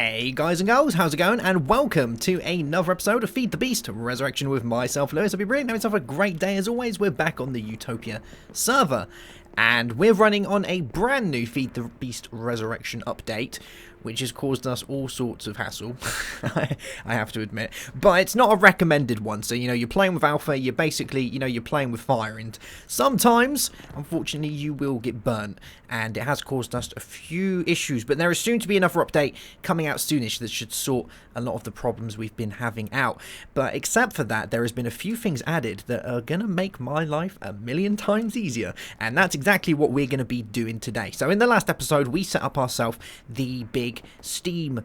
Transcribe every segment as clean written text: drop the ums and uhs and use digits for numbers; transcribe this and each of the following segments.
Hey guys and girls, how's it going? And welcome to another episode of Feed the Beast Resurrection with myself, Lewis. I'll be brilliant. Having yourself a great day as always. We're back on the Utopia server, and we're running on a brand new Feed the Beast Resurrection update, which has caused us all sorts of hassle, I have to admit. But it's not a recommended one, so, you're playing with alpha, you're basically, you're playing with fire, and sometimes, unfortunately, you will get burnt, and it has caused us a few issues, but there is soon to be another update coming out soonish that should sort a lot of the problems we've been having out. But except for that, there has been a few things added that are going to make my life a million times easier, and that's exactly what we're going to be doing today. So in the last episode, we set up ourselves the big steam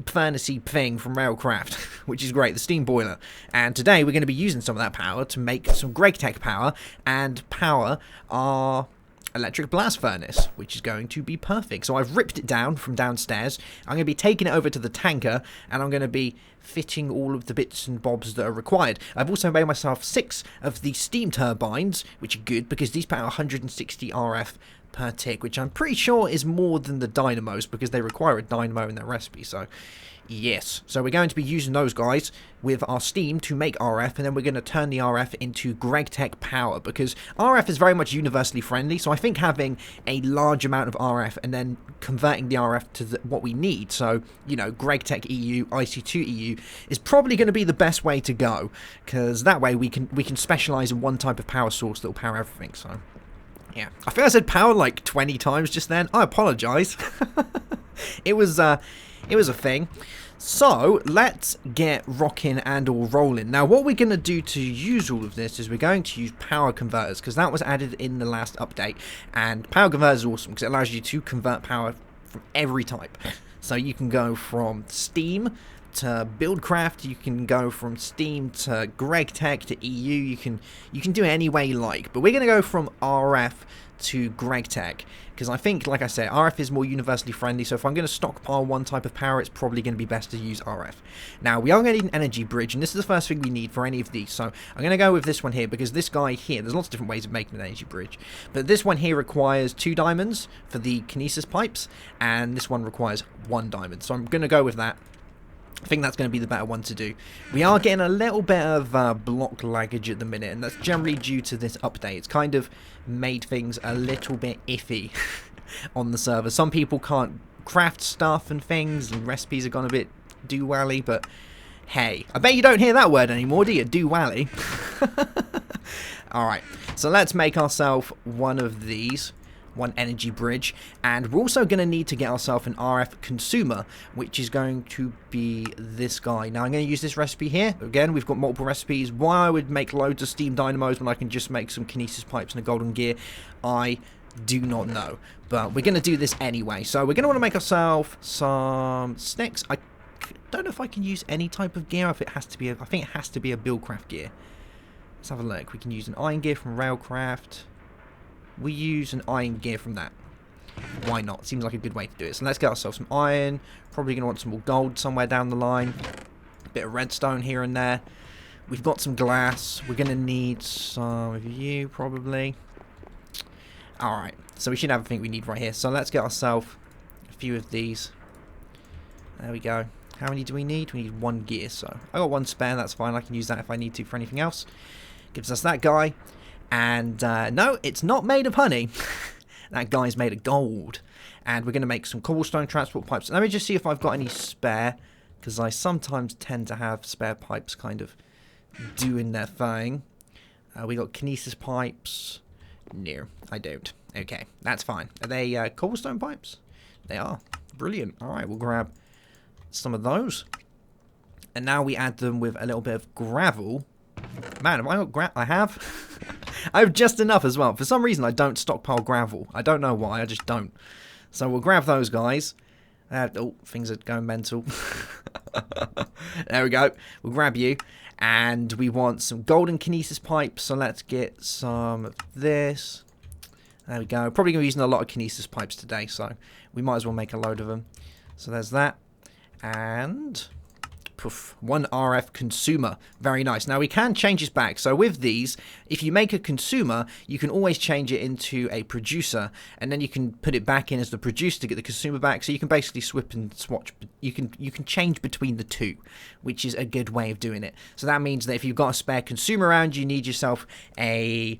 furnace-y thing from Railcraft, which is great, the steam boiler. And today we're going to be using some of that power to make some GregTech power and power our electric blast furnace, which is going to be perfect. So I've ripped it down from downstairs. I'm going to be taking it over to the tanker, and I'm going to be fitting all of the bits and bobs that are required. I've also made myself 6 of the steam turbines, which are good because these power 160 RF per tick, which I'm pretty sure is more than the dynamos because they require a dynamo in their recipe. So yes, so we're going to be using those guys with our steam to make RF, and then we're going to turn the RF into GregTech power because RF is very much universally friendly. So I think having a large amount of RF and then converting the RF to what we need, so GregTech EU, IC2 EU, is probably going to be the best way to go, because that way we can specialize in one type of power source that will power everything. So yeah, I think I said power like 20 times just then. I apologize. It was a thing. So let's get rocking and all rolling. Now what we're going to do to use all of this is we're going to use power converters, because that was added in the last update, and power converters is awesome because it allows you to convert power from every type. So you can go from steam to Buildcraft, you can go from steam to GregTech to EU, you can do it any way you like, but we're going to go from RF to GregTech because I think, like I said, RF is more universally friendly. So if I'm going to stockpile one type of power, it's probably going to be best to use RF. Now we are going to need an energy bridge, and this is the first thing we need for any of these, so I'm going to go with this one here because this guy here, there's lots of different ways of making an energy bridge, but this one here requires 2 diamonds for the kinesis pipes, and this one requires 1 diamond, so I'm going to go with that. I think that's going to be the better one to do. We are getting a little bit of block laggage at the minute, and that's generally due to this update. It's kind of made things a little bit iffy on the server. Some people can't craft stuff and things, and recipes have gone a bit do-wally, but hey, I bet you don't hear that word anymore, do you? Do-wally. Alright, so let's make ourselves one of these. 1 energy bridge, and we're also going to need to get ourselves an RF consumer, which is going to be this guy. Now I'm going to use this recipe here. Again, we've got multiple recipes. Why I would make loads of steam dynamos when I can just make some kinesis pipes and a golden gear, I do not know, but we're going to do this anyway. So we're going to want to make ourselves some sticks. I don't know if I can use any type of gear, if it has to be I think it has to be a Buildcraft gear. Let's have a look. We can use an iron gear from Railcraft. We use an iron gear from that. Why not? Seems like a good way to do it. So let's get ourselves some iron. Probably going to want some more gold somewhere down the line. A bit of redstone here and there. We've got some glass. We're going to need some of you, probably. Alright. So we should have everything we need right here. So let's get ourselves a few of these. There we go. How many do we need? We need 1 gear. So I got 1 spare. That's fine. I can use that if I need to for anything else. Gives us that guy. And no, it's not made of honey. That guy's made of gold. And we're going to make some cobblestone transport pipes. Let me just see if I've got any spare, because I sometimes tend to have spare pipes kind of doing their thing. We got kinesis pipes. No, I don't. Okay, that's fine. Are they cobblestone pipes? They are. Brilliant. All right, we'll grab some of those. And now we add them with a little bit of gravel. Man, have I got gravel? I have. I have just enough as well. For some reason, I don't stockpile gravel. I don't know why. I just don't. So we'll grab those guys. Oh, things are going mental. There we go. We'll grab you. And we want some golden kinesis pipes. So let's get some of this. There we go. Probably going to be using a lot of kinesis pipes today. So we might as well make a load of them. So there's that. And Poof, 1 RF consumer. Very nice. Now we can change this back. So with these, if you make a consumer, you can always change it into a producer, and then you can put it back in as the producer to get the consumer back. So you can basically swip and swatch. You can change between the two, which is a good way of doing it. So that means that if you've got a spare consumer around, you need yourself a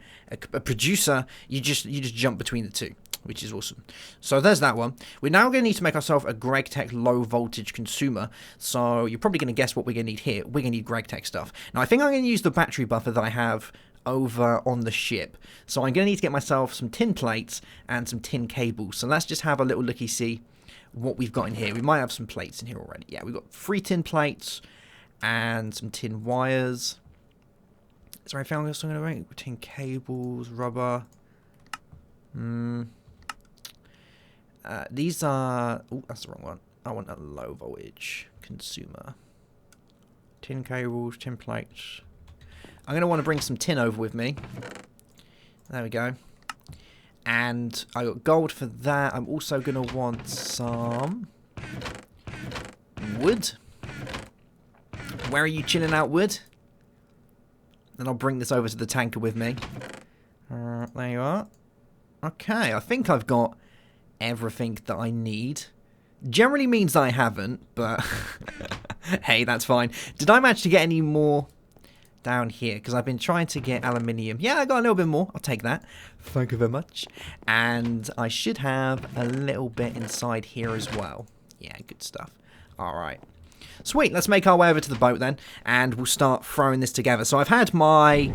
producer. You just jump between the two, which is awesome. So there's that one. We're now going to need to make ourselves a GregTech low voltage consumer. So you're probably going to guess what we're going to need here. We're going to need GregTech stuff. Now I think I'm going to use the battery buffer that I have over on the ship. So I'm going to need to get myself some tin plates and some tin cables. So let's just have a little looky see what we've got in here. We might have some plates in here already. Yeah, we've got 3 tin plates and some tin wires. Is there anything else I'm going to make? Tin cables, rubber. These are... Oh, that's the wrong one. I want a low voltage consumer. Tin cables, tin plates. I'm going to want to bring some tin over with me. There we go. And I got gold for that. I'm also going to want some wood. Where are you chilling out, wood? Then I'll bring this over to the tanker with me. There you are. Okay, I think I've got everything that I need. Generally means I haven't, but hey, that's fine. Did I manage to get any more down here? Because I've been trying to get aluminium. Yeah, I got a little bit more. I'll take that. Thank you very much. And I should have a little bit inside here as well. Yeah, good stuff. All right. Sweet, let's make our way over to the boat then, and we'll start throwing this together. So I've had my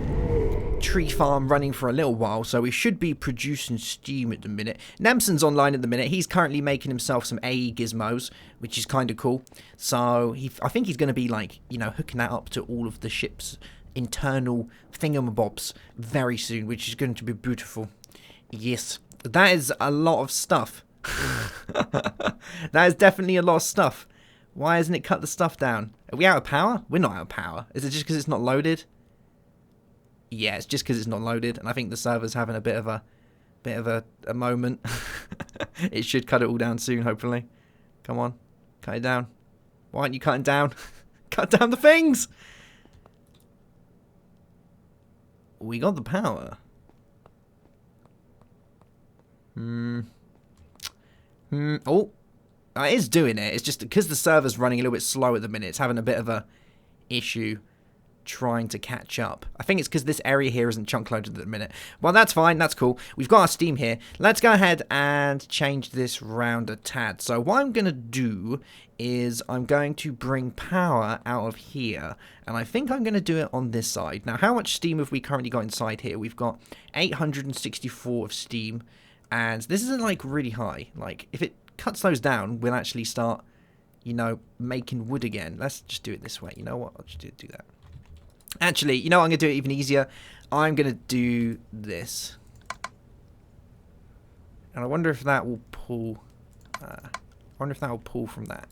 tree farm running for a little while, so we should be producing steam at the minute. Nemson's online at the minute. He's currently making himself some AE gizmos, which is kind of cool. So I think he's going to be, like, you know, hooking that up to all of the ship's internal thingamabobs very soon, which is going to be beautiful. Yes, that is a lot of stuff. That is definitely a lot of stuff. Why hasn't it cut the stuff down? Are we out of power? We're not out of power. Is it just because it's not loaded? Yeah, it's just because it's not loaded, and I think the server's having a bit of a moment. It should cut it all down soon, hopefully. Come on, cut it down. Why aren't you cutting down? Cut down the things! We got the power. Oh. It is doing it. It's just because the server's running a little bit slow at the minute. It's having a bit of a issue trying to catch up. I think it's because this area here isn't chunk loaded at the minute. Well, that's fine. That's cool. We've got our steam here. Let's go ahead and change this round a tad. So what I'm going to do is I'm going to bring power out of here. And I think I'm going to do it on this side. Now, how much steam have we currently got inside here? We've got 864 of steam. And this isn't, like, really high. Like, if it cuts those down, we'll actually start, you know, making wood again. Let's just do it this way. You know what? I'll just do that. Actually, you know what? I'm going to do it even easier. I'm going to do this. And I wonder if that will pull... I wonder if that will pull from that.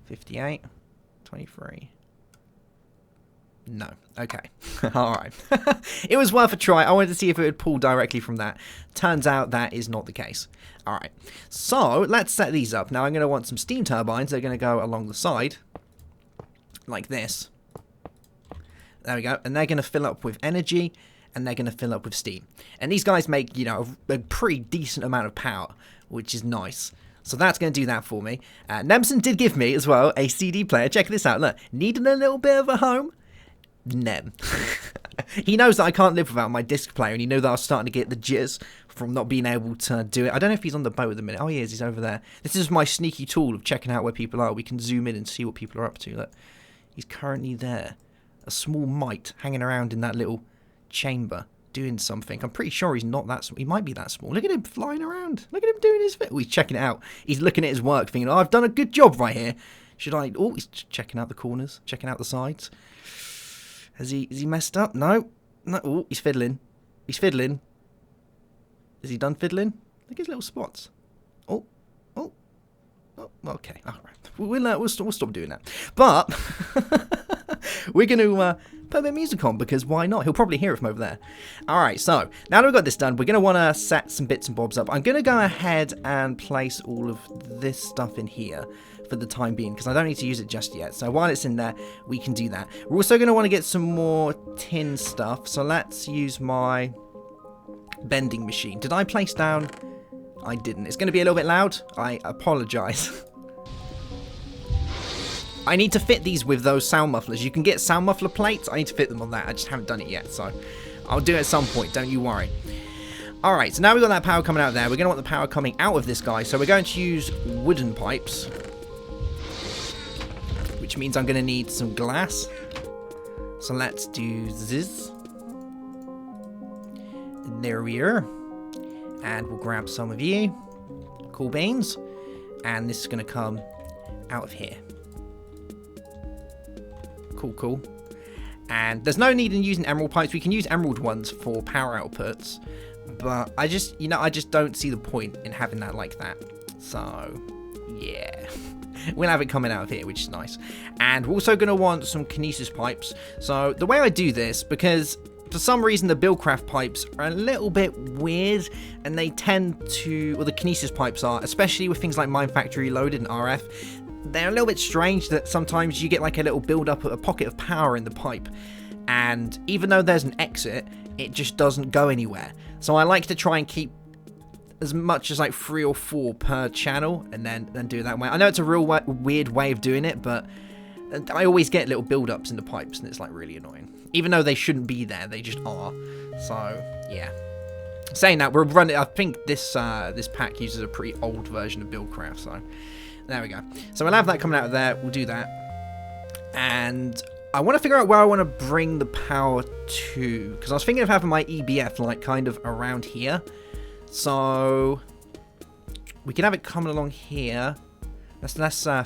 58. 23. No. Okay. Alright. It was worth a try. I wanted to see if it would pull directly from that. Turns out that is not the case. Alright. So, let's set these up. Now, I'm going to want some steam turbines. They're going to go along the side. Like this. There we go. And they're going to fill up with energy. And they're going to fill up with steam. And these guys make, you know, a pretty decent amount of power. Which is nice. So that's going to do that for me. Nemson did give me, as well, a CD player. Check this out. Look. Needed a little bit of a home. Nem. He knows that I can't live without my disc player, and he knew that I was starting to get the jitters from not being able to do it. I don't know if he's on the boat at the minute. Oh, he is. He's over there. This is my sneaky tool of checking out where people are. We can zoom in and see what people are up to. Look. He's currently there. A small mite hanging around in that little chamber doing something. I'm pretty sure he's not that small. He might be that small. Look at him flying around. Look at him doing his thing. Oh, he's checking it out. He's looking at his work thinking, oh, I've done a good job right here. Should I... Oh, he's checking out the corners. Checking out the sides. Is he messed up? No. No. Oh, he's fiddling. He's fiddling. Is he done fiddling? Look at his little spots. Oh. Oh. Oh. Okay. All right. We'll stop doing that. But we're going to put a bit of music on, because why not? He'll probably hear it from over there. Alright, so, now that we've got this done, we're going to want to set some bits and bobs up. I'm going to go ahead and place all of this stuff in here for the time being, because I don't need to use it just yet. So while it's in there, we can do that. We're also going to want to get some more tin stuff, so let's use my bending machine. Did I place down? I didn't. It's going to be a little bit loud. I apologise. I need to fit these with those sound mufflers. You can get sound muffler plates. I need to fit them on that. I just haven't done it yet, so I'll do it at some point. Don't you worry. Alright, so now we've got that power coming out there. We're going to want the power coming out of this guy, so we're going to use wooden pipes, which means I'm going to need some glass. So let's do this. There we are. And we'll grab some of you. Cool beans. And this is going to come out of here. Cool, cool. And there's no need in using emerald pipes. We can use emerald ones for power outputs. But I just, I just don't see the point in having that like that. So, yeah. We'll have it coming out of here, which is nice. And we're also going to want some kinesis pipes. So the way I do this, because for some reason the Buildcraft pipes are a little bit weird, and they tend to, well, the kinesis pipes are, especially with things like Mine Factory Loaded and RF, they're a little bit strange that sometimes you get like a little build up, a pocket of power in the pipe, and even though there's an exit, it just doesn't go anywhere. So I like to try and keep as much as like 3 or 4 per channel, and then do it that way. I know it's a real weird way of doing it, but I always get little build-ups in the pipes, and it's like really annoying. Even though they shouldn't be there, they just are. So, yeah. Saying that, we're running, I think this this pack uses a pretty old version of Buildcraft, so there we go. So we'll have that coming out of there, we'll do that. And I want to figure out where I want to bring the power to, because I was thinking of having my EBF like kind of around here. So we can have it coming along here. Let's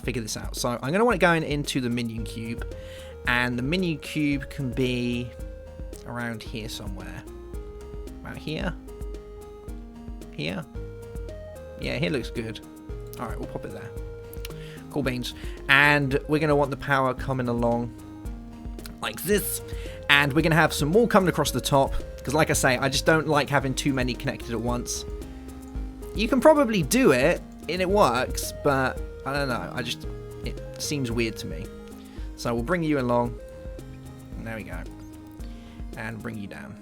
figure this out. So I'm going to want it going into the minion cube, and the minion cube can be around here somewhere. About here. Here. Yeah, here looks good. All right, we'll pop it there. Cool beans. And we're going to want the power coming along like this, and we're going to have some more coming across the top, because like I say, I just don't like having too many connected at once. You can probably do it, and it works, but I don't know, it seems weird to me. So we'll bring you along, there we go, and bring you down,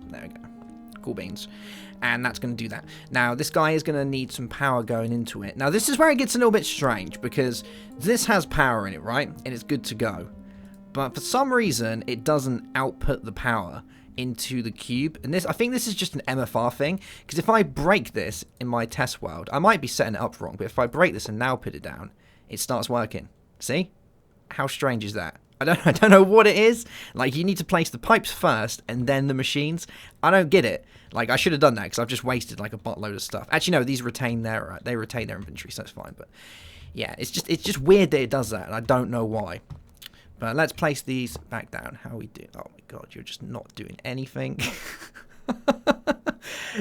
there we go, cool beans. And that's going to do that. Now, this guy is going to need some power going into it. Now, this is where it gets a little bit strange, because this has power in it, right? And it's good to go. But for some reason, it doesn't output the power into the cube. And this, I think this is just an MFR thing, because if I break this in my test world, I might be setting it up wrong, but if I break this and now put it down, it starts working. See? How strange is that? I don't know what it is. Like, you need to place the pipes first and then the machines. I don't get it. Like, I should have done that, because I've just wasted like a buttload of stuff. Actually, no, these retain their inventory, so it's fine. But yeah, it's just weird that it does that, and I don't know why. But let's place these back down. How we do? Oh my god, you're just not doing anything.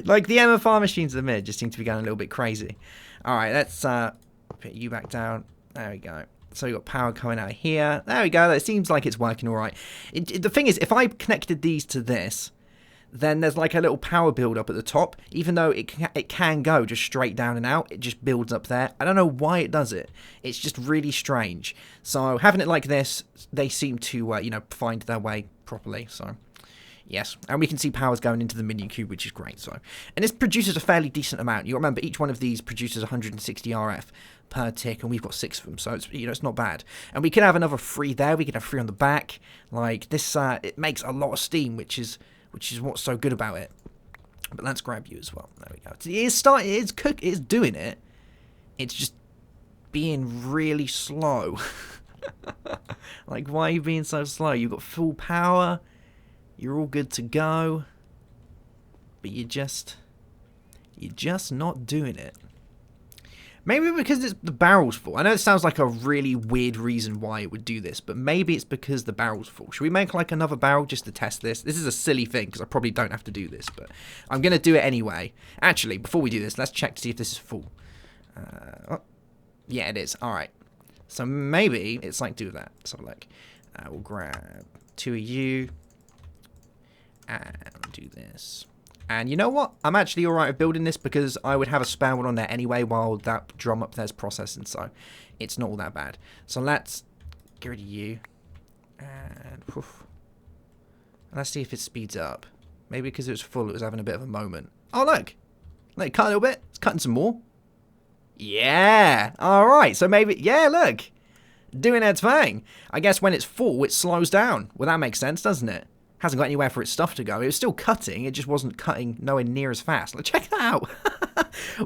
Like, the MFR machines at the minute just seem to be going a little bit crazy. All right, let's put you back down. There we go. So you've got power coming out of here. There we go. That seems like it's working all right. The thing is, if I connected these to this, then there's like a little power build up at the top. Even though it can go just straight down and out, it just builds up there. I don't know why it does it. It's just really strange. So having it like this, they seem to find their way properly. So yes, and we can see power's going into the minion cube, which is great. So, and this produces a fairly decent amount. You remember, each one of these produces 160 RF per tick, and we've got 6 of them, so it's it's not bad. And we can have another 3 there. We can have 3 on the back. Like this, it makes a lot of steam, which is what's so good about it. But let's grab you as well. There we go. It's doing it. It's just being really slow. Like, why are you being so slow? You've got full power. You're all good to go. But you're just not doing it. Maybe because it's the barrel's full. I know it sounds like a really weird reason why it would do this, but maybe it's because the barrel's full. Should we make like another barrel just to test this? This is a silly thing because I probably don't have to do this, but I'm going to do it anyway. Actually, before we do this, let's check to see if this is full. Oh, yeah, it is. All right. So maybe it's like do that. So like, We'll grab 2 of you. And do this. And you know what? I'm actually alright with building this because I would have a spare one on there anyway while that drum up there's processing. So it's not all that bad. So let's get rid of you. And let's see if it speeds up. Maybe because it was full, it was having a bit of a moment. Oh, look. Look, cut a little bit. It's cutting some more. Yeah. Alright. So maybe, yeah, look. Doing its thing. I guess when it's full, it slows down. Well, that makes sense, doesn't it? Hasn't got anywhere for its stuff to go. It was still cutting. It just wasn't cutting nowhere near as fast. Like, check that out.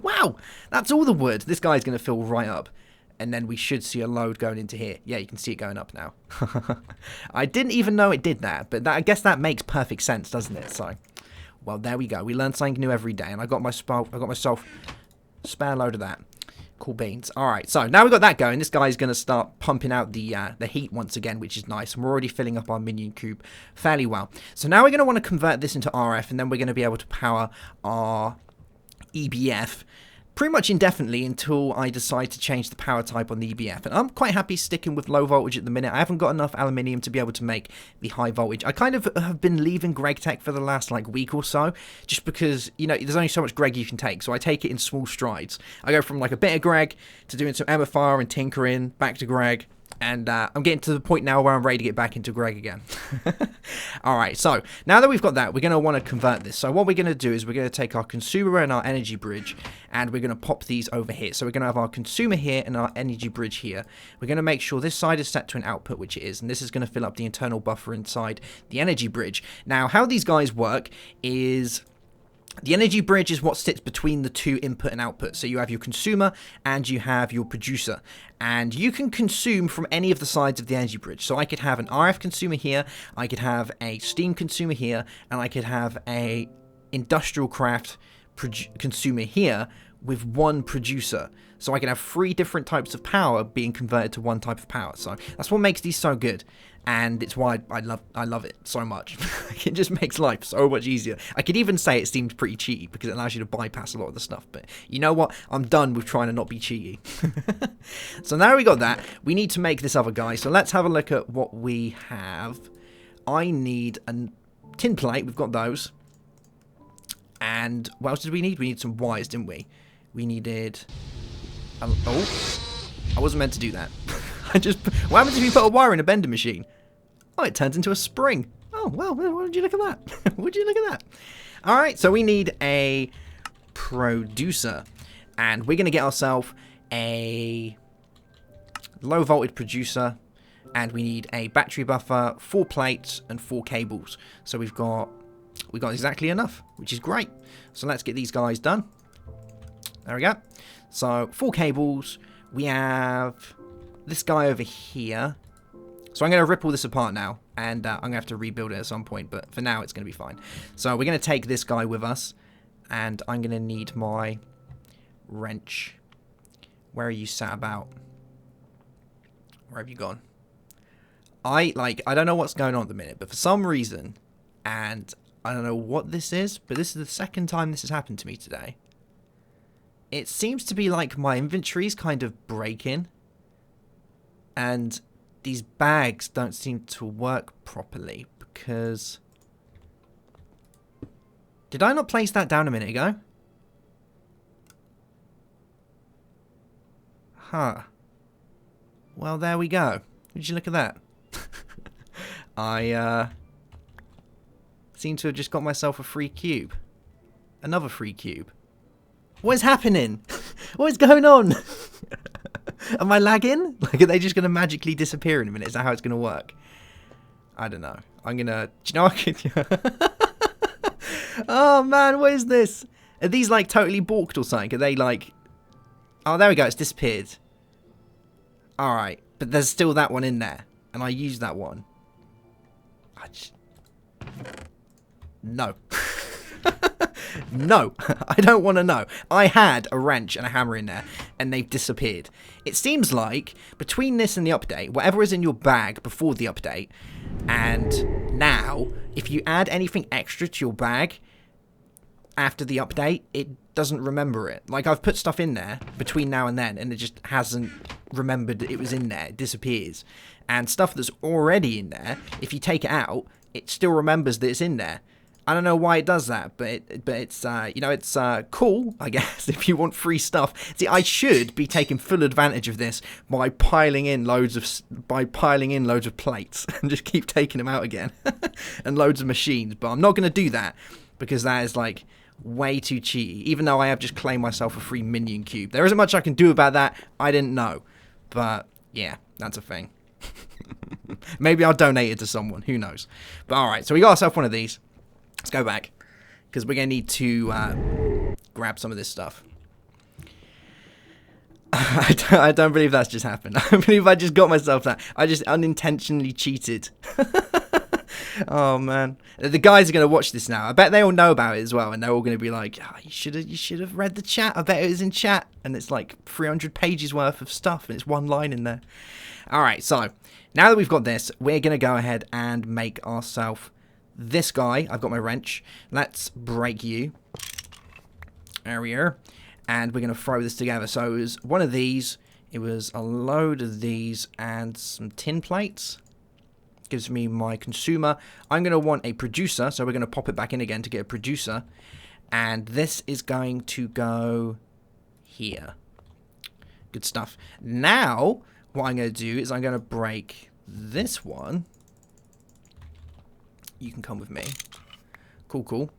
Wow. That's all the wood. This guy's going to fill right up. And then we should see a load going into here. Yeah, you can see it going up now. I didn't even know it did that. But I guess that makes perfect sense, doesn't it? So, well, there we go. We learn something new every day. And I got myself a spare load of that. Cool beans. Alright, so now we've got that going. This guy's going to start pumping out the heat once again, which is nice. And we're already filling up our minion cube fairly well. So now we're going to want to convert this into RF, and then we're going to be able to power our EBF pretty much indefinitely until I decide to change the power type on the EBF. And I'm quite happy sticking with low voltage at the minute. I haven't got enough aluminium to be able to make the high voltage. I kind of have been leaving Greg Tech for the last like week or so, just because, you know, there's only so much Greg you can take. So I take it in small strides. I go from like a bit of Greg to doing some MFR and tinkering, back to Greg. And I'm getting to the point now where I'm ready to get back into Greg again. Alright, so now that we've got that, we're going to want to convert this. So what we're going to do is we're going to take our consumer and our energy bridge, and we're going to pop these over here. So we're going to have our consumer here and our energy bridge here. We're going to make sure this side is set to an output, which it is, and this is going to fill up the internal buffer inside the energy bridge. Now, how these guys work is the energy bridge is what sits between the two input and output. So you have your consumer and you have your producer. And you can consume from any of the sides of the energy bridge. So I could have an RF consumer here, I could have a steam consumer here, and I could have a industrial craft consumer here with one producer. So I can have 3 different types of power being converted to one type of power. So that's what makes these so good. And it's why I love it so much. It just makes life so much easier. I could even say it seems pretty cheaty because it allows you to bypass a lot of the stuff. But you know what? I'm done with trying to not be cheaty. So now we got that. We need to make this other guy. So let's have a look at what we have. I need a tin plate. We've got those. And what else did we need? We need some wires, didn't we? We needed... oh, I wasn't meant to do that. What happens if you put a wire in a bender machine? Oh, it turns into a spring. Oh, well, would you look at that? Would you look at that? All right, so we need a producer. And we're going to get ourselves a low voltage producer. And we need a battery buffer, 4 plates, and 4 cables. So we've got exactly enough, which is great. So let's get these guys done. There we go. So 4 cables. We have this guy over here. So I'm going to rip all this apart now, and I'm going to have to rebuild it at some point, but for now it's going to be fine. So we're going to take this guy with us, and I'm going to need my wrench. Where are you sat about? Where have you gone? I don't know what's going on at the minute, but for some reason, and I don't know what this is, but this is the second time this has happened to me today. It seems to be like my inventory's kind of breaking. And these bags don't seem to work properly because... Did I not place that down a minute ago? Huh. Well, there we go. Would you look at that? I seem to have just got myself a free cube. Another free cube. What is happening? What is going on? Am I lagging? Like, are they just going to magically disappear in a minute? Is that how it's going to work? I don't know. I'm going to... Do you know I could... Oh, man, what is this? Are these, like, totally balked or something? Are they, like... Oh, there we go. It's disappeared. Alright. But there's still that one in there. And I used that one. No. No, I don't want to know. I had a wrench and a hammer in there, and they've disappeared. It seems like, between this and the update, whatever is in your bag before the update, and now, if you add anything extra to your bag after the update, it doesn't remember it. Like, I've put stuff in there between now and then, and it just hasn't remembered it was in there. It disappears. And stuff that's already in there, if you take it out, it still remembers that it's in there. I don't know why it does that, but it's you know, it's cool, I guess, if you want free stuff. See, I should be taking full advantage of this by piling in loads of plates and just keep taking them out again, and loads of machines. But I'm not going to do that because that is like way too cheaty. Even though I have just claimed myself a free minion cube, there isn't much I can do about that. I didn't know, but yeah, that's a thing. Maybe I'll donate it to someone. Who knows? But all right, so we got ourselves one of these. Let's go back, because we're going to need to grab some of this stuff. I don't believe that's just happened. I believe I just got myself that. I just unintentionally cheated. Oh, man. The guys are going to watch this now. I bet they all know about it as well, and they're all going to be like, oh, you should have read the chat. I bet it was in chat. And it's like 300 pages worth of stuff, and it's one line in there. All right, so now that we've got this, we're going to go ahead and make ourselves this guy. I've got my wrench. Let's break you. There we are. And we're going to throw this together. So it was one of these. It was a load of these and some tin plates. Gives me my consumer. I'm going to want a producer. So we're going to pop it back in again to get a producer. And this is going to go here. Good stuff. Now, what I'm going to do is I'm going to break this one. You can come with me. Cool, cool.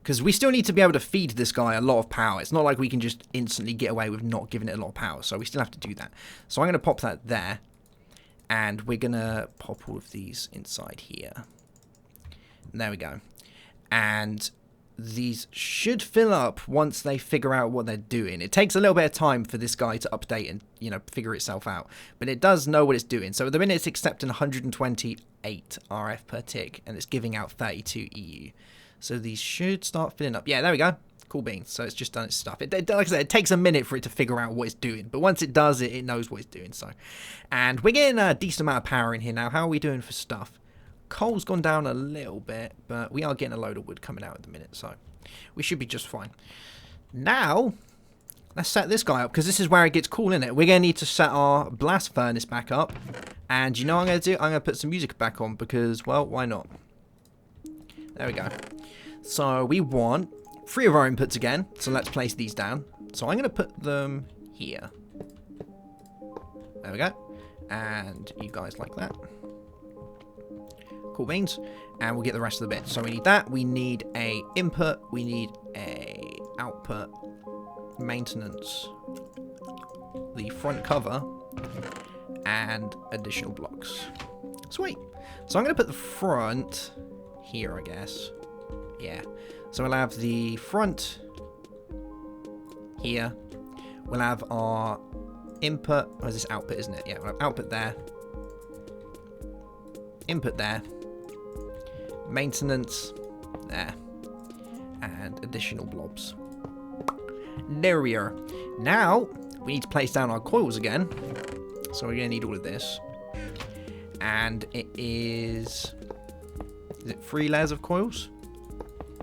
Because we still need to be able to feed this guy a lot of power. It's not like we can just instantly get away with not giving it a lot of power. So we still have to do that. So I'm going to pop that there. And we're going to pop all of these inside here. There we go. And these should fill up once they figure out what they're doing. It takes a little bit of time for this guy to update and, you know, figure itself out. But it does know what it's doing. So at the minute it's accepting 128 RF per tick. And it's giving out 32 EU. So these should start filling up. Yeah, there we go. Cool beans. So it's just done its stuff. Like I said, it takes a minute for it to figure out what it's doing. But once it does it, it knows what it's doing. So, and we're getting a decent amount of power in here now. How are we doing for stuff? Coal's gone down a little bit, but we are getting a load of wood coming out at the minute. So we should be just fine. Now, let's set this guy up because this is where it gets cool, isn't it? We're going to need to set our blast furnace back up. And you know what I'm going to do? I'm going to put some music back on because, well, why not? There we go. So we want 3 of our inputs again. So let's place these down. So I'm going to put them here. There we go. And you guys like that. Cool beans. And we'll get the rest of the bits. So we need that. We need a input. We need a output. Maintenance. The front cover. And additional blocks. Sweet. So I'm going to put the front here, I guess. Yeah. So we'll have the front here. We'll have our input. Oh, is this output, isn't it? Yeah, we'll have output there. Input there. Maintenance there. And additional blobs. There we are. Now, we need to place down our coils again. So we're going to need all of this. And it is... Is it 3 layers of coils?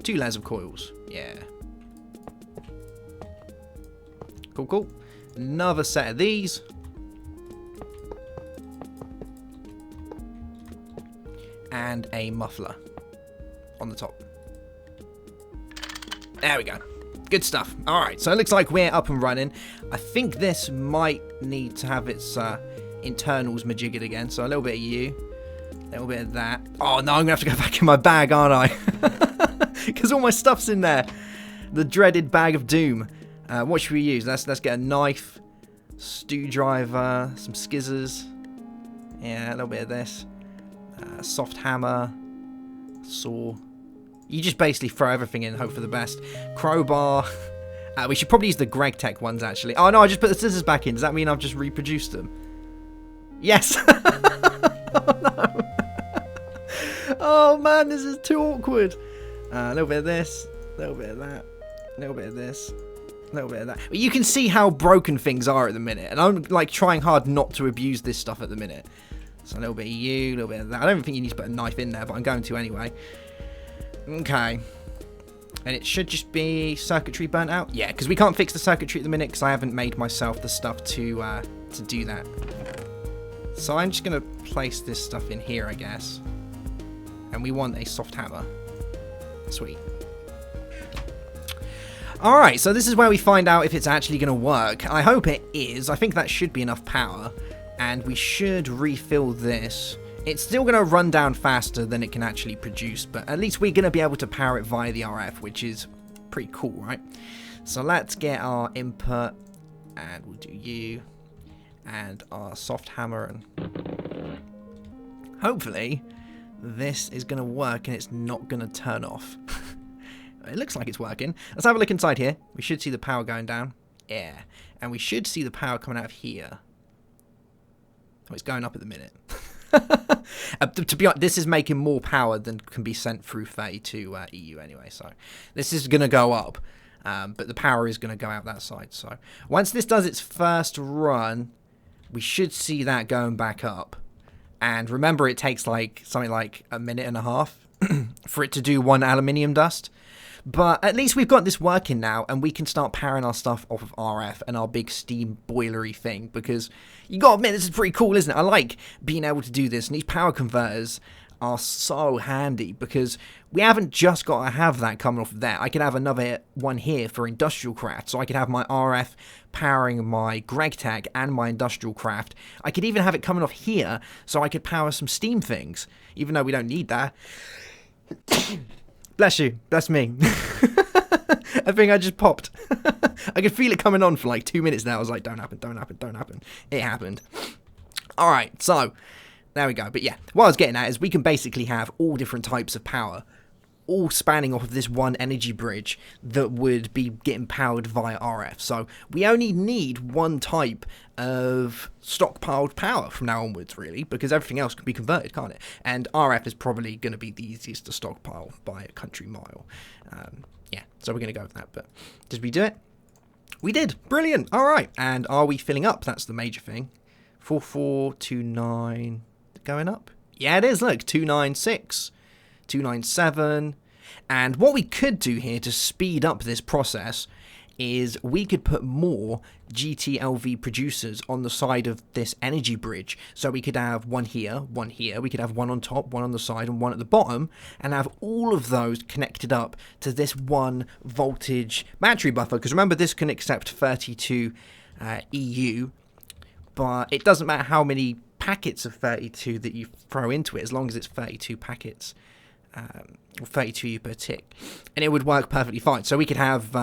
2 layers of coils. Yeah. Cool, cool. Another set of these. And a muffler on the top. There we go. Good stuff. Alright, so it looks like we're up and running. I think this might need to have its internals majiggered again. So a little bit of you. A little bit of that. Oh, no, I'm going to have to go back in my bag, aren't I? Because all my stuff's in there. The dreaded bag of doom. What should we use? Let's get a knife, screwdriver, some skizzers. Yeah, a little bit of this. Soft hammer, saw. You just basically throw everything in and hope for the best. Crowbar. We should probably use the Greg Tech ones, actually. Oh, no, I just put the scissors back in. Does that mean I've just reproduced them? Yes. Oh, no. Oh, man, this is too awkward. A little bit of this, a little bit of that, a little bit of this, a little bit of that. But you can see how broken things are at the minute. And I'm, like, trying hard not to abuse this stuff at the minute. So a little bit of you, a little bit of that. I don't think you need to put a knife in there, but I'm going to anyway. Okay. And it should just be circuitry burnt out. Yeah, because we can't fix the circuitry at the minute because I haven't made myself the stuff to do that. So I'm just going to place this stuff in here, I guess. And we want a soft hammer. Sweet. Alright, so this is where we find out if it's actually going to work. I hope it is. I think that should be enough power. And we should refill this. It's still going to run down faster than it can actually produce, but at least we're going to be able to power it via the RF, which is pretty cool, right? So let's get our input, and we'll do you, and our soft hammer, and hopefully this is going to work and it's not going to turn off. It looks like it's working. Let's have a look inside here. We should see the power going down. Yeah. And we should see the power coming out of here. Oh, it's going up at the minute. To be honest, this is making more power than can be sent through 32 EU anyway. So this is going to go up. But the power is going to go out that side. So once this does its first run, we should see that going back up. And remember, it takes like something like a minute and a half for it to do one aluminium dust. But at least we've got this working now, and we can start powering our stuff off of RF and our big steam boilery thing, because you gotta admit, this is pretty cool, isn't it? I like being able to do this, and these power converters are so handy, because we haven't just got to have that coming off of there. I could have another one here for industrial craft, so I could have my RF powering my GregTech and my industrial craft. I could even have it coming off here, so I could power some steam things, even though we don't need that. Bless you. That's me. I think I just popped. I could feel it coming on for like 2 minutes now. I was like, don't happen, don't happen, don't happen. It happened. All right, so there we go. But yeah, what I was getting at is we can basically have all different types of power, all spanning off of this one energy bridge that would be getting powered via RF. So we only need one type of stockpiled power from now onwards, really, because everything else can be converted, can't it? And RF is probably going to be the easiest to stockpile by a country mile. Yeah, so we're going to go with that. But did we do it? We did. Brilliant. All right. And are we filling up? That's the major thing. 4429 going up. Yeah, it is. Look, 296. 297. And what we could do here to speed up this process is we could put more GTLV producers on the side of this energy bridge. So we could have one here, we could have one on top, one on the side, and one at the bottom, and have all of those connected up to this one voltage battery buffer. Because remember, this can accept 32 EU, but it doesn't matter how many packets of 32 that you throw into it, as long as it's 32 packets. 32 U per tick, and it would work perfectly fine. So we could have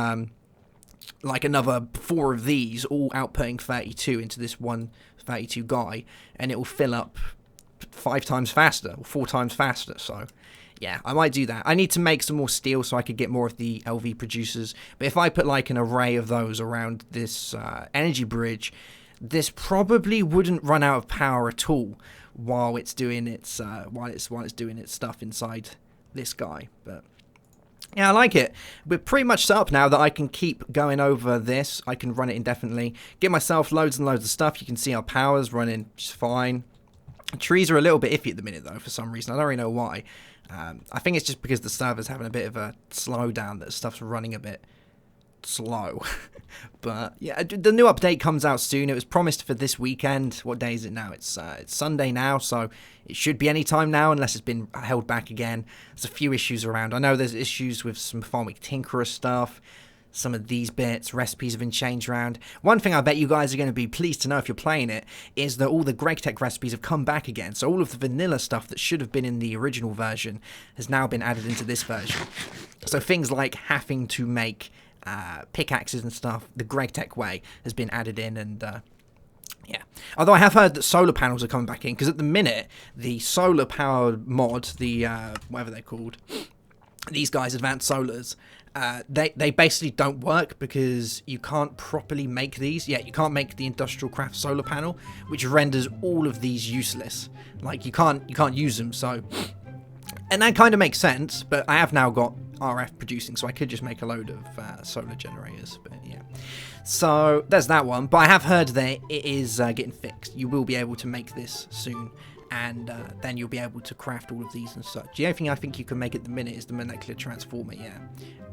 like another 4 of these all outputting 32 into this one 32 guy, and it will fill up 5 times faster or 4 times faster. So yeah, I might do that. I need to make some more steel so I could get more of the LV producers, but if I put like an array of those around this energy bridge, this probably wouldn't run out of power at all while it's doing its doing its stuff inside this guy. But yeah, I like it. We're pretty much set up now that I can keep going over this. I can run it indefinitely, get myself loads and loads of stuff. You can see our power's running just fine. The trees are a little bit iffy at the minute though, for some reason. I don't really know why. I think it's just because the server's having a bit of a slowdown, that stuff's running a bit slow. But yeah, the new update comes out soon. It was promised for this weekend. What day is it now? It's Sunday now, so it should be any time now, unless it's been held back again. There's a few issues around. I know there's issues with some Farming Tinkerer stuff. Some of these bits, recipes have been changed around. One thing I bet you guys are going to be pleased to know if you're playing it is that all the GregTech recipes have come back again. So all of the vanilla stuff that should have been in the original version has now been added into this version. So things like having to make pickaxes and stuff the GregTech way has been added in, and yeah. Although I have heard that solar panels are coming back in, because at the minute the solar powered mod, the whatever they're called, these guys, advanced solars, they basically don't work because you can't properly make these. Yeah, you can't make the industrial craft solar panel, which renders all of these useless. Like you can't use them. So, and that kind of makes sense. But I have now got RF producing, so I could just make a load of solar generators. But yeah, so there's that one. But I have heard that it is getting fixed. You will be able to make this soon, and then you'll be able to craft all of these and such. The only thing I think you can make at the minute is the molecular transformer, yeah.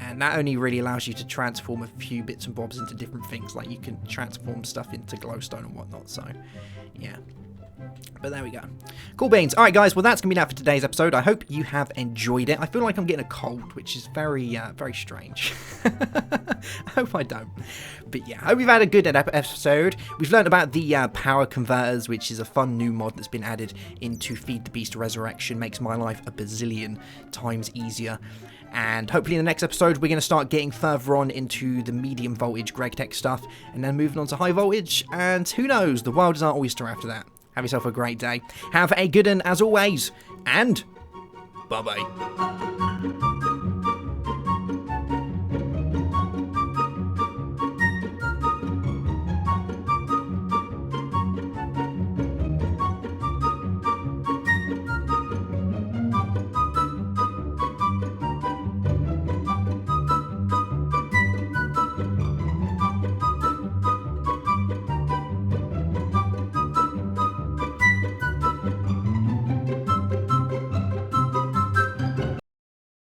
And that only really allows you to transform a few bits and bobs into different things, like you can transform stuff into glowstone and whatnot, so yeah. But there we go. Cool beans. Alright guys, well that's going to be that for today's episode. I hope you have enjoyed it. I feel like I'm getting a cold, which is very, very strange. I hope I don't. But yeah, I hope you've had a good episode. We've learned about the power converters, which is a fun new mod that's been added into Feed the Beast Resurrection. Makes my life a bazillion times easier. And hopefully in the next episode, we're going to start getting further on into the medium voltage GregTech stuff, and then moving on to high voltage. And who knows, the world is our oyster after that. Have yourself a great day. Have a good one as always, and bye-bye.